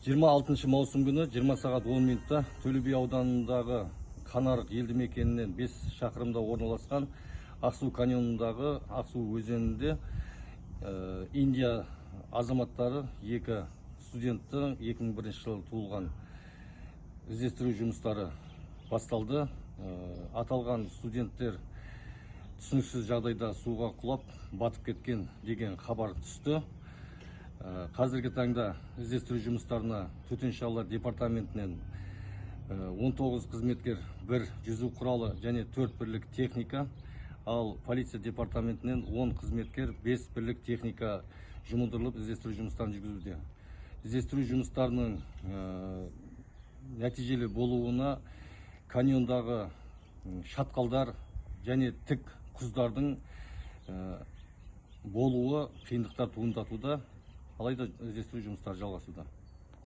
26 маусым күні 20 сағат 10 минутта Төле би ауданындағы Қанарық елді мекенінен 5 шақырымда орналасқан Ақсу каньонындағы Ақсу өзенінде Индия азаматтары 2 студентті 2001 жылы туылған іздестіру жұмыстары басталды. Аталған студенттер түсініксіз жағдайда суға құлап батып кеткен деген хабар түсті. Қазіргі таңда іздестіру жұмыстарына төтенше жағдайлар департаментінен 19 қызметкер, 1 жүзу құралы және 4 бірлік техника, ал полиция департаментінен 10 қызметкер, 5 бірлік техника жұмылдырылып іздестіру жұмыстарын жүргізуде. Іздестіру жұмыстарының нәтижелі болуына каньондағы шатқалдар және тік құздардың болуы қиындықтар туындатуда. Алайда іздестіру жұмыстары жалғасуда.